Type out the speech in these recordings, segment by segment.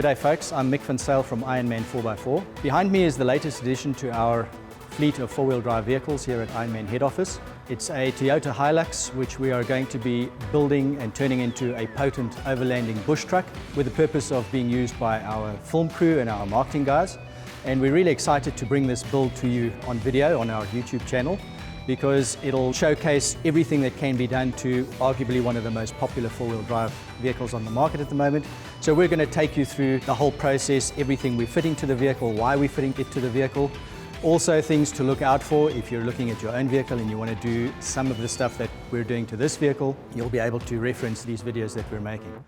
G'day folks, I'm Mick Van Sale from Ironman 4x4. Behind me is the latest addition to our fleet of four-wheel drive vehicles here at Ironman head office. It's a Toyota Hilux which we are going to be building and turning into a potent overlanding bush truck with the purpose of being used by our film crew and our marketing guys. And we're really excited to bring this build to you on video on our YouTube channel, because it'll showcase everything that can be done to arguably one of the most popular four-wheel drive vehicles on the market at the moment. So we're going to take you through the whole process, everything we're fitting to the vehicle, why we're fitting it to the vehicle, also things to look out for if you're looking at your own vehicle and you want to do some of the stuff that we're doing to this vehicle. You'll be able to reference these videos that we're making.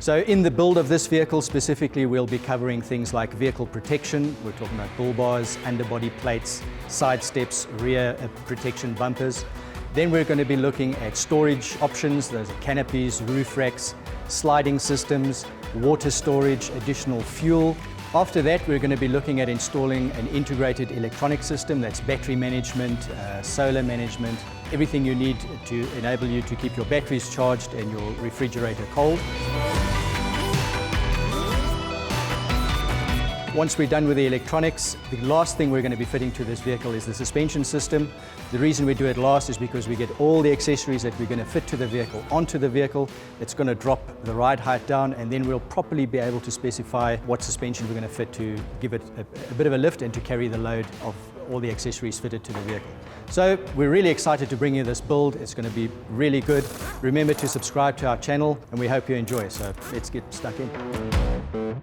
So in the build of this vehicle specifically, we'll be covering things like vehicle protection. We're talking about bull bars, underbody plates, side steps, rear protection bumpers. Then we're going to be looking at storage options. Those are canopies, roof racks, sliding systems, water storage, additional fuel. After that, we're going to be looking at installing an integrated electronic system. That's battery management, solar management, everything you need to enable you to keep your batteries charged and your refrigerator cold. Once we're done with the electronics, the last thing we're going to be fitting to this vehicle is the suspension system. The reason we do it last is because we get all the accessories that we're going to fit to the vehicle onto the vehicle. It's going to drop the ride height down, and then we'll properly be able to specify what suspension we're going to fit to give it a bit of a lift and to carry the load of all the accessories fitted to the vehicle. So we're really excited to bring you this build. It's going to be really good. Remember to subscribe to our channel, and we hope you enjoy. So let's get stuck in.